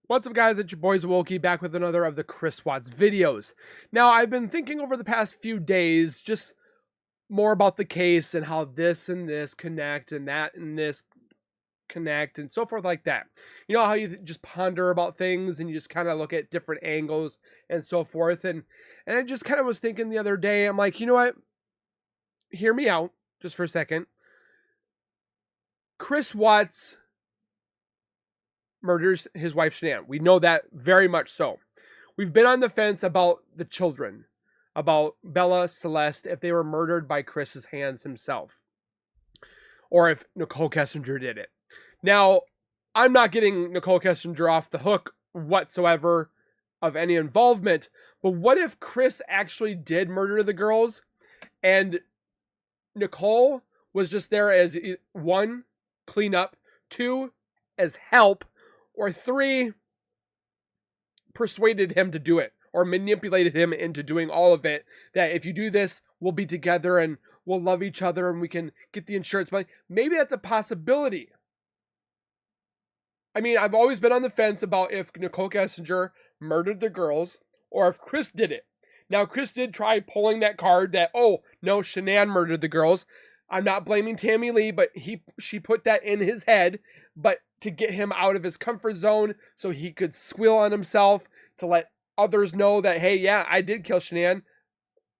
What's up, guys? It's your boys Wokey back with another of the Chris Watts videos. Now, I've been thinking over the past few days just more about the case and how this and this connect and that and this connect and so forth like that. You know how you just ponder about things and you just kind of look at different angles and so forth. And I just kind of was thinking the other day, I'm like, you know what? Hear me out just for a second. Chris Watts murders his wife Shanann. We know that very much so. We've been on the fence about the children, about Bella, Celeste, if they were murdered by Chris's hands himself, or if Nicholkessinger did it. Now, I'm not getting Nicholkessinger off the hook whatsoever of any involvement, but what if Chris actually did murder the girls and Nicole was just there as one, cleanup, two, as help, or three, persuaded him to do it or manipulated him into doing all of it, that if you do this, we'll be together and we'll love each other and we can get the insurance money. Maybe that's a possibility. I mean, I've always been on the fence about if Nicholkessinger murdered the girls or if Chris did it. Now, Chris did try pulling that card that, oh, no, Shanann murdered the girls. I'm not blaming Tammy Lee, but she put that in his head, but to get him out of his comfort zone so he could squeal on himself, to let others know that, hey, yeah, I did kill Shanann,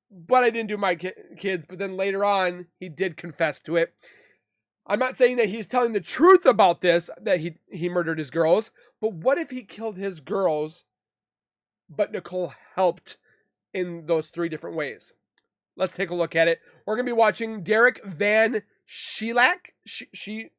but I didn't do my kids. But then later on, he did confess to it. I'm not saying that he's telling the truth about this, that he murdered his girls, but what if he killed his girls, but Nicole helped in those three different ways? Let's take a look at it. We're going to be watching Derek Van Schielak, Shaik.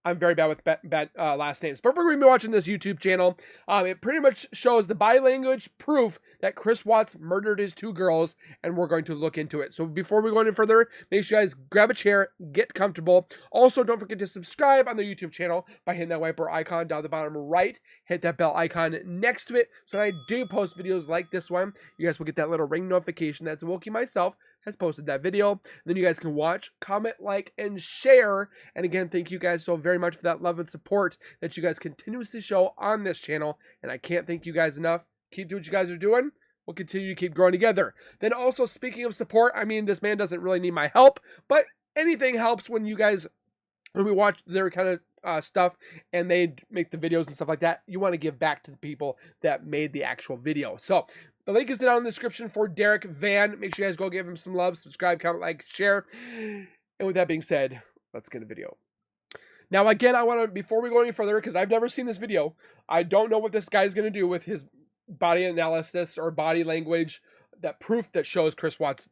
I'm very bad with bad last names, but we're going to be watching this YouTube channel. It pretty much shows the body language proof that Chris Watts murdered his two girls, and we're going to look into it. So before we go any further, make sure you guys grab a chair, get comfortable. Also, don't forget to subscribe on the YouTube channel by hitting that white bar icon down the bottom right. Hit that bell icon next to it, so when I do post videos like this one, you guys will get that little ring notification that Wokey myself has posted that video. And then you guys can watch, comment, like, and share. And again, thank you guys so very much for that love and support that you guys continuously show on this channel. And I can't thank you guys enough. Keep doing what you guys are doing. We'll continue to keep growing together. Then also, speaking of support, I mean, this man doesn't really need my help, but anything helps when you guys, when we watch their kind of stuff and they make the videos and stuff like that. You want to give back to the people that made the actual video. So the link is down in the description for Derek Van. Make sure you guys go give him some love, subscribe, comment, like, share. And with that being said, let's get a video. Now, again, I want to, before we go any further, because I've never seen this video, I don't know what this guy's going to do with his body analysis or body language, that proof that shows Chris Watts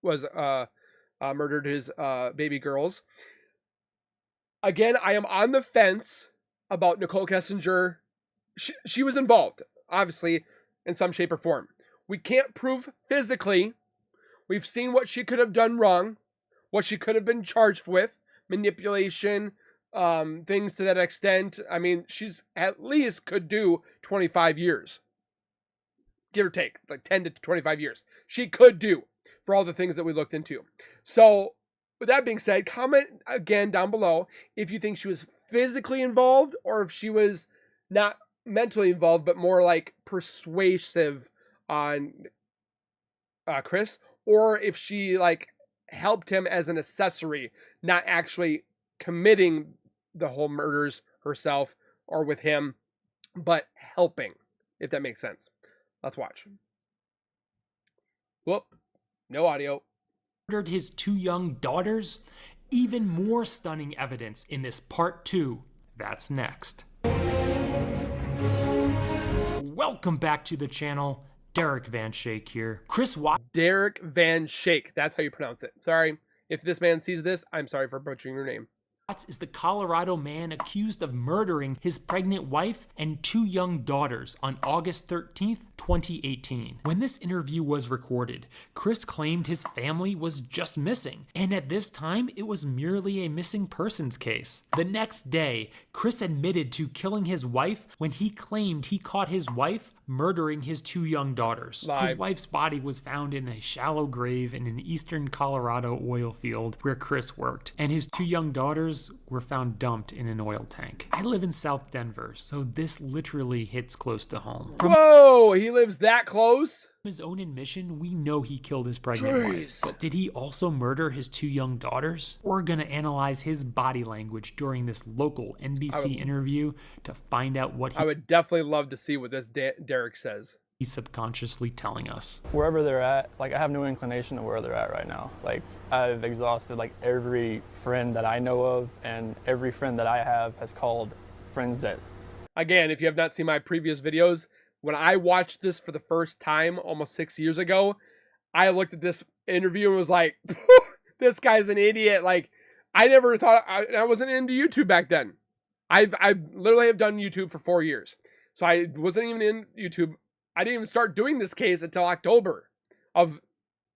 was murdered his baby girls. Again, I am on the fence about Nicholkessinger. She was involved, obviously, in some shape or form. We can't prove physically. We've seen what she could have done wrong, what she could have been charged with, manipulation, things to that extent. I mean, she's at least could do 25 years. Give or take, like 10 to 25 years. She could do for all the things that we looked into. So, with that being said, comment again down below if you think she was physically involved or if she was not mentally involved, but more like persuasive on Chris, or if she like helped him as an accessory, not actually committing the whole murders herself or with him, but helping, if that makes sense. Let's watch. Whoop, no audio. Murdered his two young daughters? Even more stunning evidence in this part 2. That's next. Welcome back to the channel. Derek Van Schielak here. Chris Watts. Derek Van Schielak. That's how you pronounce it. Sorry. If this man sees this, I'm sorry for butchering your name. Is the Colorado man accused of murdering his pregnant wife and two young daughters on August 13th, 2018. When this interview was recorded, Chris claimed his family was just missing, and at this time, it was merely a missing persons case. The next day, Chris admitted to killing his wife when he claimed he caught his wife murdering his 2 young daughters. Lie. His wife's body was found in a shallow grave in an eastern Colorado oil field where Chris worked, and his 2 young daughters were found dumped in an oil tank. I live in South Denver, so this literally hits close to home. Whoa, he lives that close? His own admission, we know he killed his pregnant wife. But did he also murder his 2 young daughters? We're gonna analyze his body language during this local NBC interview to find out what I would definitely love to see what this Derek says. He's subconsciously telling us. Wherever they're at, like I have no inclination of where they're at right now. Like I've exhausted like every friend that I know of, and every friend that I have has called friends that. Again, if you have not seen my previous videos, when I watched this for the first time almost 6 years ago, I looked at this interview and was like, this guy's an idiot. Like, I never thought, I wasn't into YouTube back then. I literally have done YouTube for 4 years. So I wasn't even in YouTube. I didn't even start doing this case until October of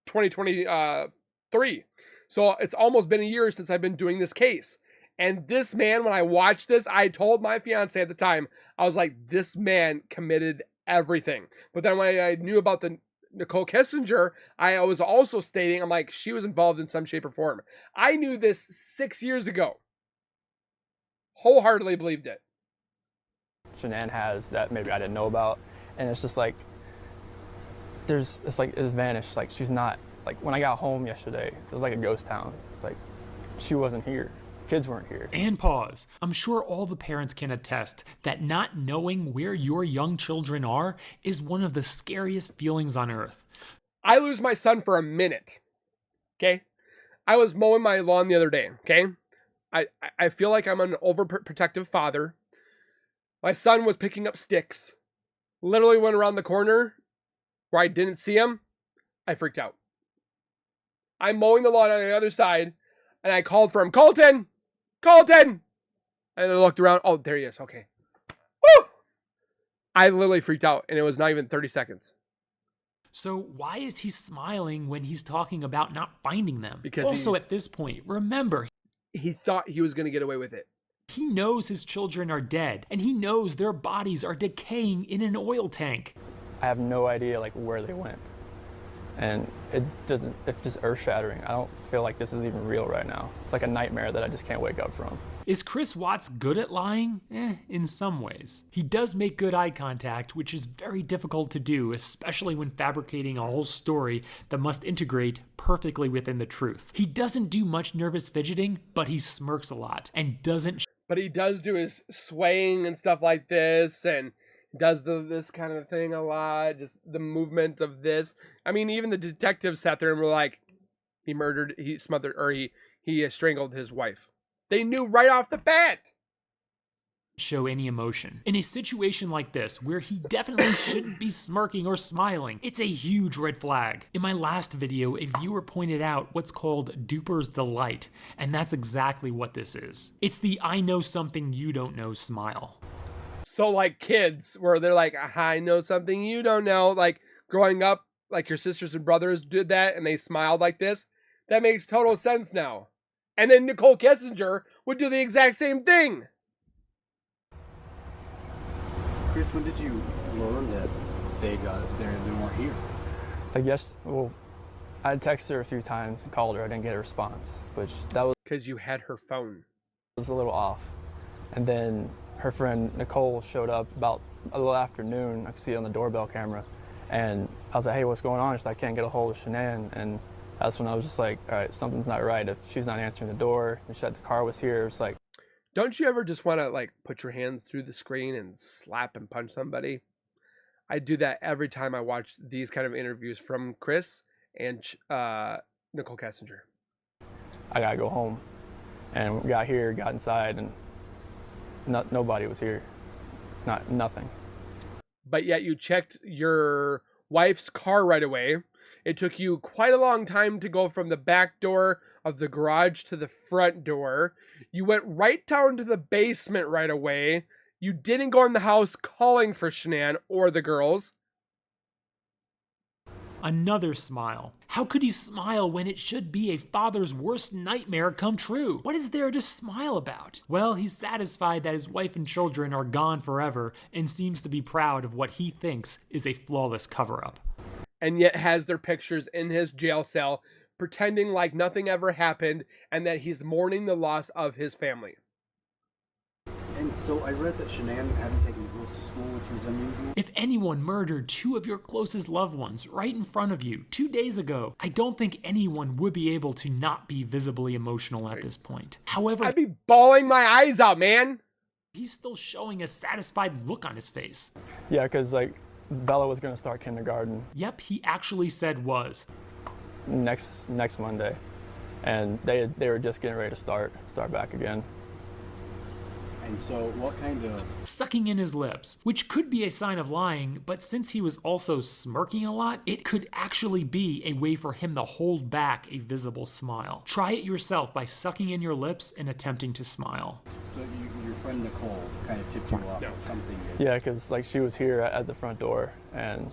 2023. So it's almost been a year since I've been doing this case. And this man, when I watched this, I told my fiance at the time, I was like, this man committed everything. But then when I knew about the Nicholkessinger, I was also stating, I'm like, she was involved in some shape or form. I knew this 6 years ago. Wholeheartedly believed it. Shanann has that maybe I didn't know about, and it's just like it's like it's vanished. Like she's not, like when I got home yesterday, it was like a ghost town. Like she wasn't here. Kids weren't here. And pause. I'm sure all the parents can attest that not knowing where your young children are is one of the scariest feelings on earth. I lose my son for a minute. Okay? I was mowing my lawn the other day. Okay? I feel like I'm an overprotective father. My son was picking up sticks. Literally went around the corner where I didn't see him. I freaked out. I'm mowing the lawn on the other side, and I called for him. Colton! Colton! And I looked around. Oh, there he is. Okay. Woo! I literally freaked out, and it was not even 30 seconds. So why is he smiling when he's talking about not finding them? Because also at this point, remember, he thought he was going to get away with it. He knows his children are dead, and he knows their bodies are decaying in an oil tank. I have no idea like where they went, and it's just earth-shattering. I don't feel like this is even real right now. It's like a nightmare that I just can't wake up from. Is Chris Watts good at lying? In some ways. He does make good eye contact, which is very difficult to do, especially when fabricating a whole story that must integrate perfectly within the truth. He doesn't do much nervous fidgeting, but he smirks a lot and doesn't. But he does do his swaying and stuff like this, and does this kind of thing a lot, just the movement of this. I mean, even the detectives sat there and were like, he smothered, or he strangled his wife. They knew right off the bat. Show any emotion. In a situation like this, where he definitely shouldn't be smirking or smiling, it's a huge red flag. In my last video, a viewer pointed out what's called duper's delight, and that's exactly what this is. It's the I know something you don't know smile. So like kids, where they're like, I know something you don't know, like growing up, like your sisters and brothers did that, and they smiled like this. That makes total sense now. And then Nicholkessinger would do the exact same thing. Chris, when did you learn that they weren't here? It's like well, I had texted her a few times and called her. I didn't get a response, which that was Because you had her phone. a little off. And then her friend Nicole showed up about a little afternoon. I could see it on the doorbell camera. And I was like, hey, what's going on? She's like, I can't get a hold of Shanann. And that's when I was just like, all right, something's not right. If she's not answering the door and she said the car was here, it's like. Don't you ever just want to like put your hands through the screen and slap and punch somebody? I do that every time I watch these kind of interviews from Chris and Nicholkessinger. I gotta go home. And we got here, got inside, and nobody was here. Nothing. But yet you checked your wife's car right away. It took you quite a long time to go from the back door of the garage to the front door. You went right down to the basement right away. You didn't go in the house calling for Shanann or the girls. Another smile. How could he smile when it should be a father's worst nightmare come true? What is there to smile about? Well, he's satisfied that his wife and children are gone forever and seems to be proud of what he thinks is a flawless cover-up. And yet has their pictures in his jail cell, pretending like nothing ever happened and that he's mourning the loss of his family. And so I read that Shanann hadn't taken the girls to school, which was unusual. If anyone murdered two of your closest loved ones right in front of you 2 days ago, I don't think anyone would be able to not be visibly emotional at this point. However, I'd be bawling my eyes out, man. he's still showing a satisfied look on his face. Yeah, because like Bella was gonna start kindergarten Yep, he actually said was. next Monday, and they were just getting ready to start back again. And so what kind of... Sucking in his lips, which could be a sign of lying, but since he was also smirking a lot, it could actually be a way for him to hold back a visible smile. Try it yourself by sucking in your lips and attempting to smile. So your friend Nicole kind of tipped you off at something. Yeah, because like she was here at the front door, and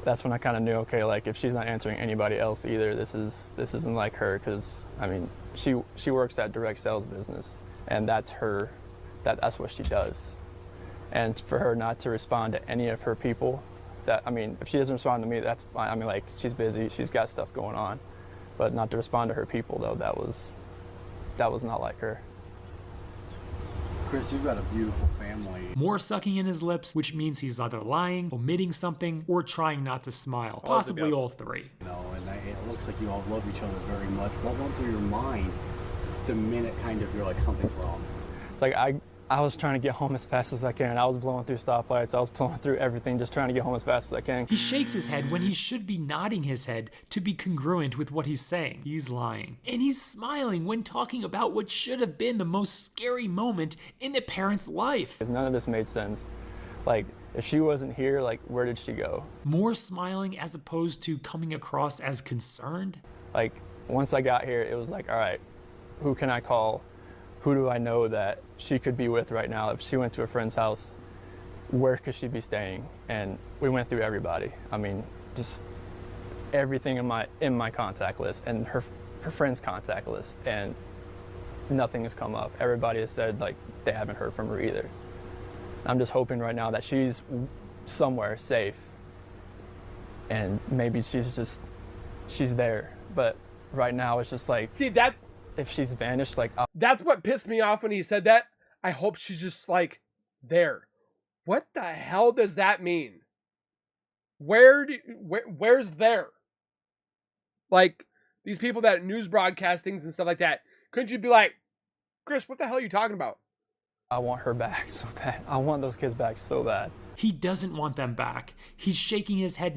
that's when I kind of knew, okay, like if she's not answering anybody else either, this isn't like her, because I mean she works at direct sales business, and that's what she does. And for her not to respond to any of her people, that, I mean, if she doesn't respond to me, that's fine. I mean, like, she's busy, she's got stuff going on, but not to respond to her people, though, that was not like her. Chris, you've got a beautiful family. More sucking in his lips, which means he's either lying, omitting something, or trying not to smile. Possibly all three. No, and it looks like you all love each other very much. What went through your mind the minute kind of you're like, something's wrong? It's like I was trying to get home as fast as I can. I was blowing through stoplights. I was blowing through everything, just trying to get home as fast as I can. He shakes his head when he should be nodding his head to be congruent with what he's saying. He's lying. And he's smiling when talking about what should have been the most scary moment in a parent's life. Because none of this made sense. Like, if she wasn't here, like, where did she go? More smiling as opposed to coming across as concerned. Like, once I got here, it was like, all right, who can I call? Who do I know that she could be with right now? If she went to a friend's house, where could she be staying? And we went through everybody. I mean, just everything in my contact list and her friend's contact list, and nothing has come up. Everybody has said like they haven't heard from her either. I'm just hoping right now that she's somewhere safe, and maybe she's there. But right now it's just like, See, that's if she's vanished, like, That's what pissed me off when he said that. I hope she's just like there. What the hell does that mean? Where's there? Like these people that news broadcastings and stuff like that. Couldn't you be like, Chris, what the hell are you talking about? I want her back so bad. I want those kids back so bad. He doesn't want them back. He's shaking his head.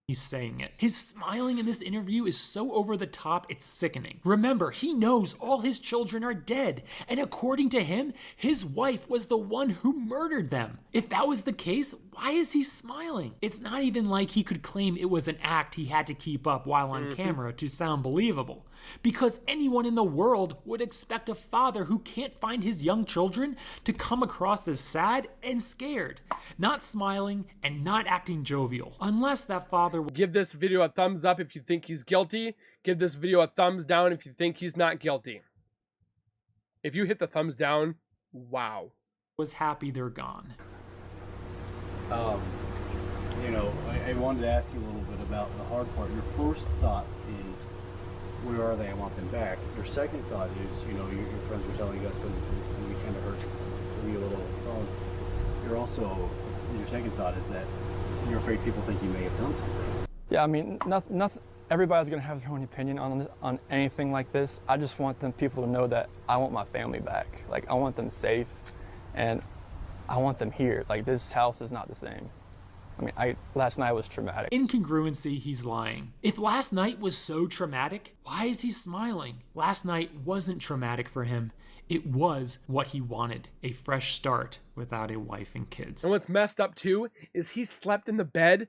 He's saying it. His smiling in this interview is so over the top, it's sickening. Remember, he knows all his children are dead, and according to him, his wife was the one who murdered them. If that was the case, why is he smiling? It's not even like he could claim it was an act he had to keep up while on camera to sound believable. Because anyone in the world would expect a father who can't find his young children to come across as sad and scared, not smiling and not acting jovial, unless that father... Give this video a thumbs up if you think he's guilty. Give this video a thumbs down if you think he's not guilty. If you hit the thumbs down, wow. ...was happy they're gone. I wanted to ask you a little bit about the hard part. Your first thought is, where are they? I want them back. Your second thought is, your friends were telling us, and we kind of hurt me a little. Your second thought is that you're afraid people think you may have done something. Yeah, I mean, nothing. Everybody's gonna have their own opinion on anything like this. I just want people to know that I want my family back. Like, I want them safe, and I want them here. Like, this house is not the same. I mean, last night was traumatic. Incongruency, he's lying. If last night was so traumatic, why is he smiling? Last night wasn't traumatic for him. It was what he wanted, a fresh start without a wife and kids. And what's messed up too is he slept in the bed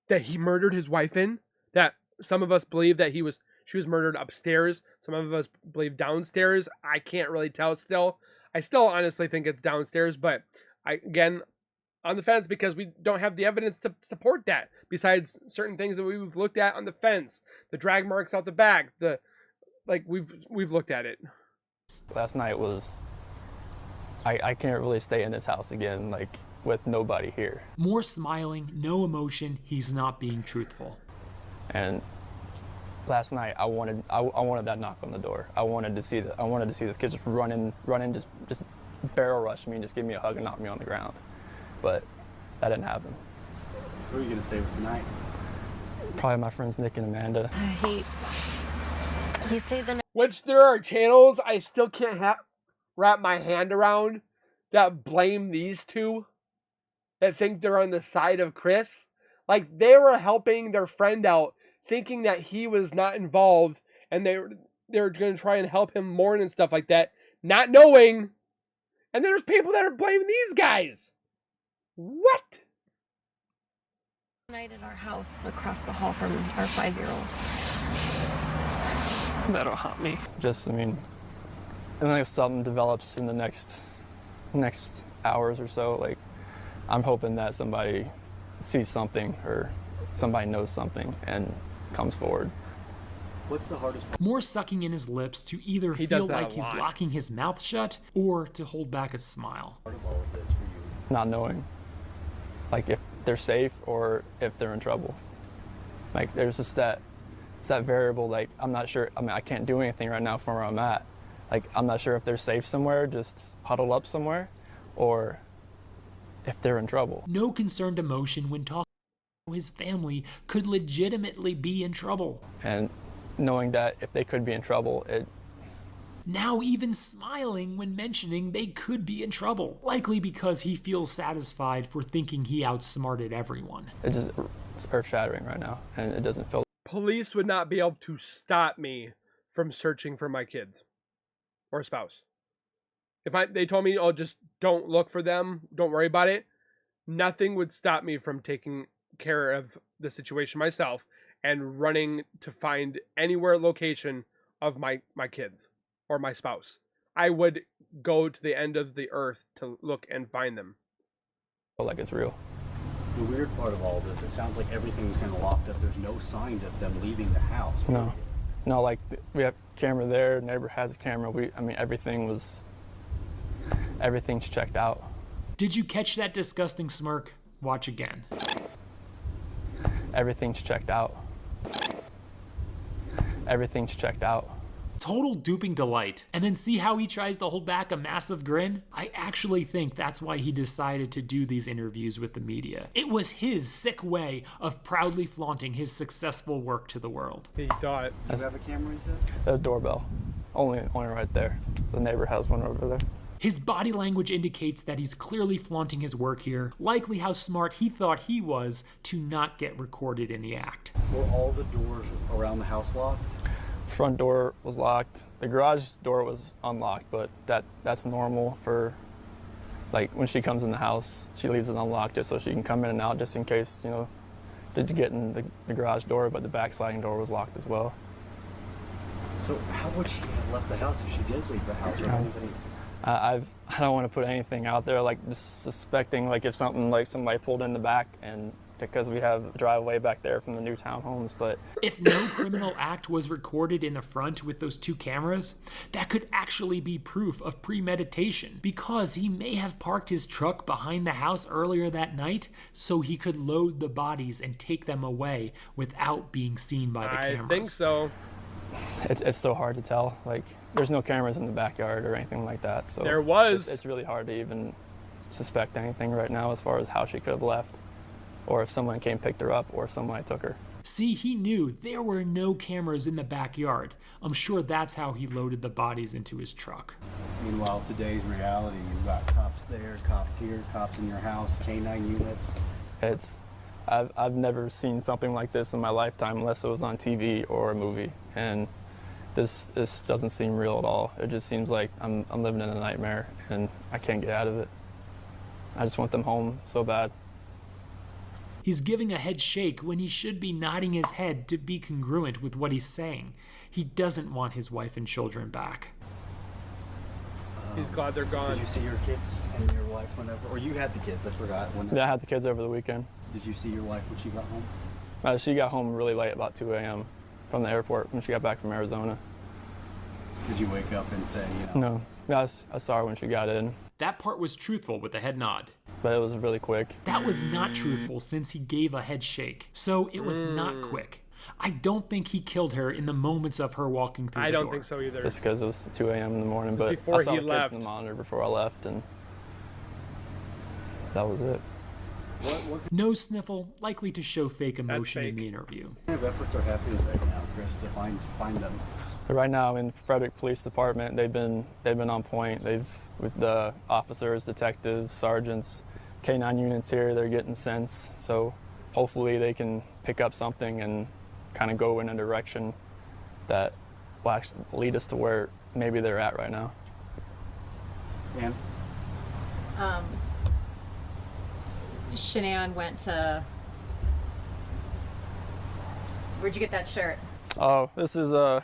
that he murdered his wife in. That some of us believe that she was murdered upstairs. Some of us believe downstairs. I can't really tell still. I still honestly think it's downstairs, but on the fence because we don't have the evidence to support that. Besides certain things that we've looked at on the fence, the drag marks out the back, we've looked at it. Last night was, I can't really stay in this house again, like with nobody here. More smiling, no emotion, he's not being truthful. And last night I wanted that knock on the door. I wanted to see this kid just run in, just barrel rush me and just give me a hug and knock me on the ground. But that didn't happen. Who are you gonna stay with tonight? Probably my friends Nick and Amanda. He stayed the night. Which there are channels I still can't wrap my hand around that blame these two, that think they're on the side of Chris. Like, they were helping their friend out, thinking that he was not involved, and they were going to try and help him mourn and stuff like that, not knowing. And there's people that are blaming these guys. What? Night at our house across the hall from our 5-year-old. That'll haunt me. Just, I mean, unless something develops in the next hours or so, like, I'm hoping that somebody sees something or somebody knows something and comes forward. What's the hardest part? More sucking in his lips to either He feel does that like a he's lot. locking his mouth shut or to hold back a smile. Part of all of this for you? Not knowing, like, if they're safe or if they're in trouble. Like, there's just that variable, like, I'm not sure, I mean, I can't do anything right now from where I'm at. Like, I'm not sure if they're safe somewhere, just huddled up somewhere, or if they're in trouble. No concerned emotion when talking about how his family could legitimately be in trouble. And knowing that if they could be in trouble, Now even smiling when mentioning they could be in trouble. Likely because he feels satisfied for thinking he outsmarted everyone. it's earth-shattering right now, and it doesn't feel. Police would not be able to stop me from searching for my kids or spouse. If they told me, oh, just don't look for them, don't worry about it, nothing would stop me from taking care of the situation myself and running to find anywhere location of my kids or my spouse. I would go to the end of the earth to look and find them. Like it's real. The weird part of all this, it sounds like everything's kind of locked up. There's no signs of them leaving the house. No, like we have camera there, neighbor has a camera. Everything's checked out. Did you catch that disgusting smirk? Watch again. Everything's checked out. Everything's checked out. Total duping delight. And then see how he tries to hold back a massive grin? I actually think that's why he decided to do these interviews with the media. It was his sick way of proudly flaunting his successful work to the world. He thought. Do you have a camera, you said? The doorbell, only right there. The neighbor has one over there. His body language indicates that he's clearly flaunting his work here, likely how smart he thought he was to not get recorded in the act. Were all the doors around the house locked? Front door was locked. The garage door was unlocked, but that's normal for, like, when she comes in the house, she leaves it unlocked just so she can come in and out just in case, to get in the garage door, but the back sliding door was locked as well. So how would she have left the house if she did leave the house? Or anybody? I don't want to put anything out there, like just suspecting, like if something like somebody pulled in the back, and because we have a driveway back there from the new townhomes, but If no criminal act was recorded in the front with those two cameras, that could actually be proof of premeditation, because he may have parked his truck behind the house earlier that night so he could load the bodies and take them away without being seen by the cameras. I think so. it's so hard to tell. Like, there's no cameras in the backyard or anything like that, so There was. It's really hard to even suspect anything right now as far as how she could have left, or if someone came picked her up, or if somebody took her. See, he knew there were no cameras in the backyard. I'm sure that's how he loaded the bodies into his truck. Meanwhile, today's reality, you've got cops there, cops here, cops in your house, K-9 units. I've never seen something like this in my lifetime unless it was on TV or a movie, and this doesn't seem real at all. It just seems like I'm living in a nightmare and I can't get out of it. I just want them home so bad. He's giving a head shake when he should be nodding his head to be congruent with what he's saying. He doesn't want his wife and children back. He's glad they're gone. Did you see your kids and your wife whenever, or you had the kids? I forgot. Yeah, I had the kids over the weekend. Did you see your wife when she got home? She got home really late, about 2 a.m. from the airport when she got back from Arizona. Did you wake up and say, you know? No, yeah, I saw her when she got in, That part was truthful with a head nod. but it was really quick. That was not truthful since he gave a head shake. So it was not quick. I don't think he killed her in the moments of her walking through the door. I don't think so either. Just because it was 2 a.m. in the morning, but before I saw he the kids left. in the monitor before I left, and that was it. What No sniffle, likely to show fake emotion in fake. the interview. kind of efforts are happening right now, Chris, to find them? But right now in Frederick Police Department, they've been on point. With the officers, detectives, sergeants, K9 units here, they're getting sense. So hopefully they can pick up something and kind of go in a direction that will actually lead us to where maybe they're at right now. And Shanann went to. Where'd you get that shirt? Oh, this is I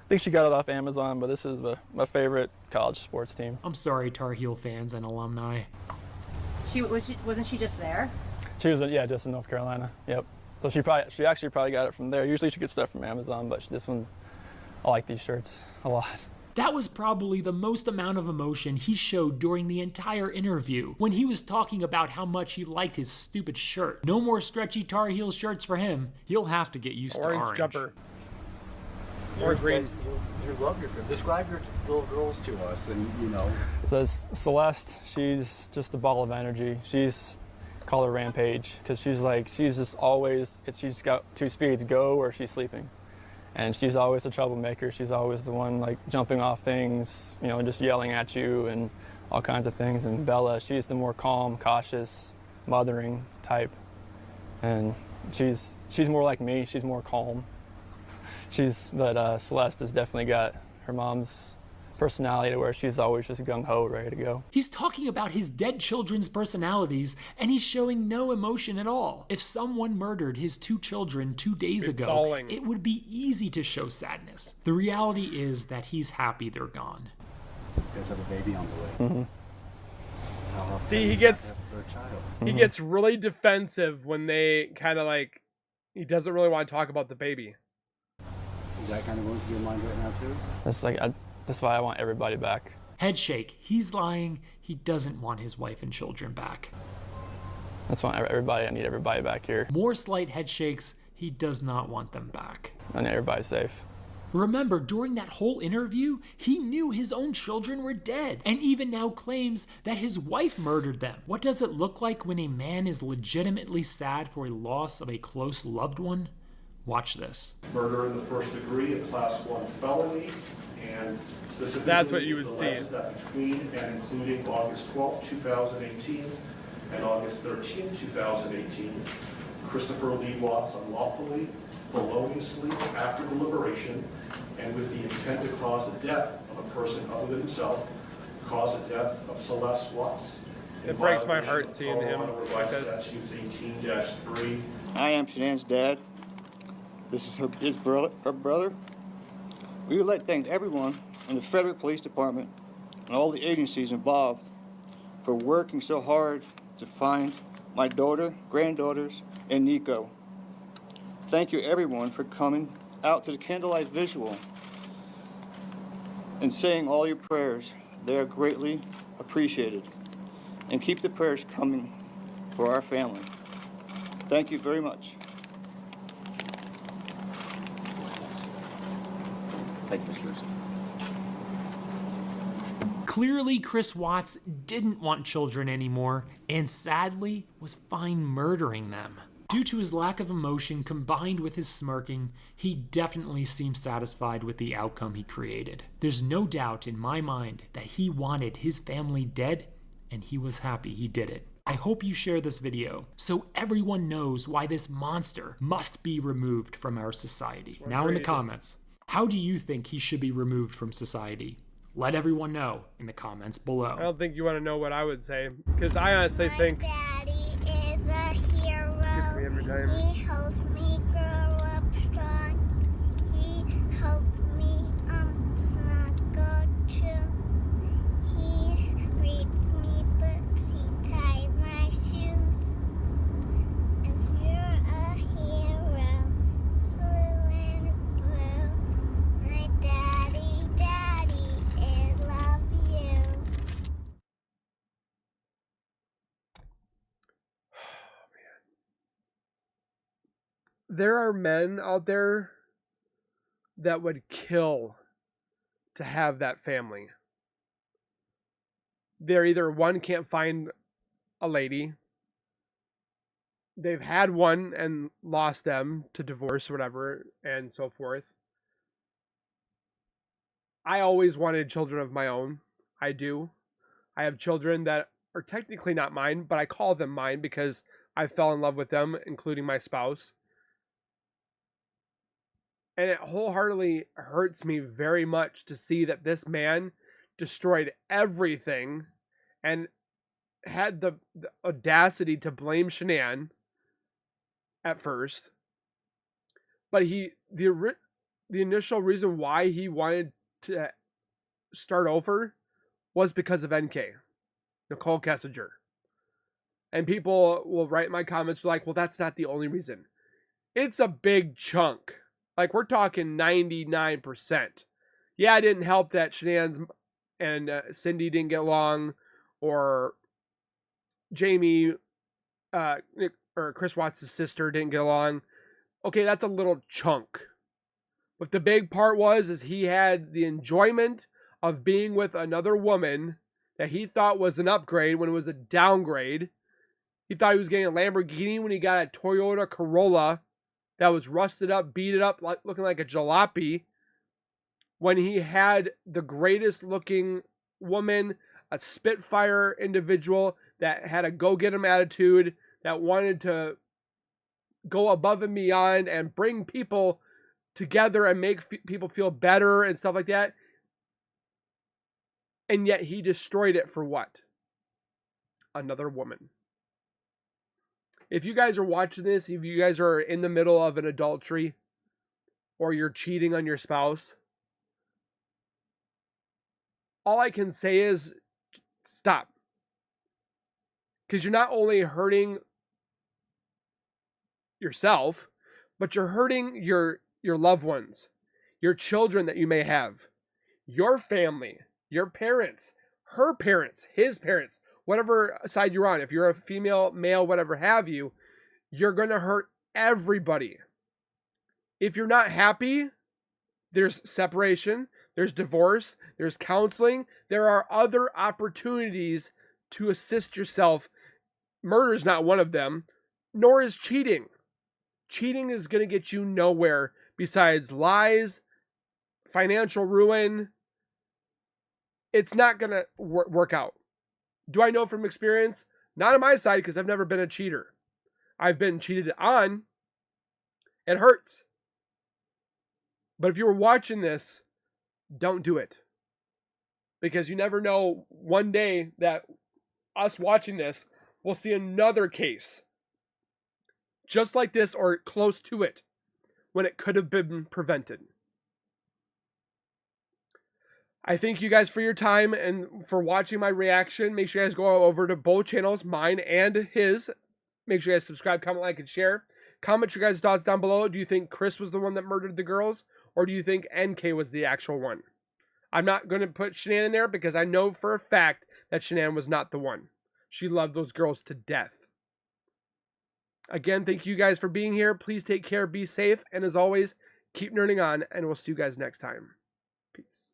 think she got it off Amazon, but this is my favorite college sports team. I'm sorry, Tar Heel fans and alumni. Wasn't she just there? She was just in North Carolina. Yep. So she actually probably got it from there. Usually she gets stuff from Amazon, but this one, I like these shirts a lot. That was probably the most amount of emotion he showed during the entire interview when he was talking about how much he liked his stupid shirt. No more stretchy Tar Heel shirts for him. He'll have to get used to Orange orange. jumper. Or green. You love your girls. Describe your little girls to us, and you know. So Celeste, she's just a ball of energy. Call her Rampage, because she's just always, she's got 2 speeds, go or she's sleeping. And she's always a troublemaker. She's always the one like jumping off things, just yelling at you and all kinds of things. And Bella, she's the more calm, cautious, mothering type. And she's more like me. She's more calm. But Celeste has definitely got her mom's personality to where she's always just gung-ho, ready to go. He's talking about his dead children's personalities, and he's showing no emotion at all. If someone murdered his 2 children 2 days ago, bawling. it would be easy to show sadness. The reality is that he's happy they're gone. You guys have a baby on the way. Mm-hmm. See, he gets for a child. he gets really defensive when they kind of like he doesn't really want to talk about the baby. Is that kind of going through your mind right now too? That's why I want everybody back. Head shake. He's lying. He doesn't want his wife and children back. That's why I need everybody back here. More slight head shakes. He does not want them back. I need everybody safe. Remember, during that whole interview, he knew his own children were dead, and even now claims that his wife murdered them. What does it look like when a man is legitimately sad for a loss of a close loved one? Watch this. Murder in the first degree, a class 1 felony, and specifically That's what you would alleges see. that between and including August 12, 2018 and August 13, 2018, Christopher Lee Watts unlawfully, feloniously, after deliberation, and with the intent to cause the death of a person other than himself, caused the death of Celeste Watts. It breaks my heart seeing him Colorado like Revised this. Statutes 18-3. I am Shanann's dad. This is her brother. We would like to thank everyone in the Frederick Police Department and all the agencies involved for working so hard to find my daughter, granddaughters, and Nico. Thank you everyone for coming out to the candlelight visual and saying all your prayers. They are greatly appreciated. And keep the prayers coming for our family. Thank you very much. Take pictures. Clearly, Chris Watts didn't want children anymore, and sadly, was fine murdering them. Due to his lack of emotion combined with his smirking, he definitely seemed satisfied with the outcome he created. There's no doubt in my mind that he wanted his family dead, and he was happy he did it. I hope you share this video so everyone knows why this monster must be removed from our society. Now in the comments, how do you think he should be removed from society? Let everyone know in the comments below. I don't think you want to know what I would say, because I honestly think Daddy is a hero. gets me every time. He helps me grow up strong. He helped me snuggle too. there are men out there that would kill to have that family. They're either one, can't find a lady, they've had one and lost them to divorce or whatever, and so forth. I always wanted children of my own. I do. I have children that are technically not mine, but I call them mine because I fell in love with them, including my spouse. And it wholeheartedly hurts me very much to see that this man destroyed everything and had the audacity to blame Shanann at first. But the initial reason why he wanted to start over was because of NK, Nicholkessinger. And people will write in my comments like, well, that's not the only reason. It's a big chunk. Like, we're talking 99%. Yeah, it didn't help that Shanann's and Cindy didn't get along, or Jamie or Chris Watts' sister didn't get along. Okay, that's a little chunk. But the big part is he had the enjoyment of being with another woman that he thought was an upgrade when it was a downgrade. He thought he was getting a Lamborghini when he got a Toyota Corolla that was rusted up, beat it up, looking like a jalopy. When he had the greatest looking woman, a Spitfire individual that had a go-get-'em attitude, that wanted to go above and beyond and bring people together and make people feel better and stuff like that. And yet he destroyed it for what? Another woman. If you guys are watching this, if you guys are in the middle of an adultery or you're cheating on your spouse, all I can say is stop. Because you're not only hurting yourself, but you're hurting your loved ones, your children that you may have, your family, your parents, her parents, his parents, whatever side you're on. If you're a female, male, whatever have you, you're going to hurt everybody. If you're not happy, there's separation, there's divorce, there's counseling. There are other opportunities to assist yourself. Murder is not one of them, nor is cheating. Cheating is going to get you nowhere besides lies, financial ruin. It's not going to work out. Do I know from experience? Not on my side, because I've never been a cheater. I've been cheated on. It hurts. But if you were watching this, don't do it. Because you never know, one day that us watching this, we'll see another case just like this or close to it when it could have been prevented. I thank you guys for your time and for watching my reaction. Make sure you guys go over to both channels, mine and his. Make sure you guys subscribe, comment, like, and share. Comment your guys' thoughts down below. Do you think Chris was the one that murdered the girls? Or do you think NK was the actual one? I'm not going to put Shanann in there because I know for a fact that Shanann was not the one. She loved those girls to death. Again, thank you guys for being here. Please take care, be safe, and as always, keep nerding on, and we'll see you guys next time. Peace.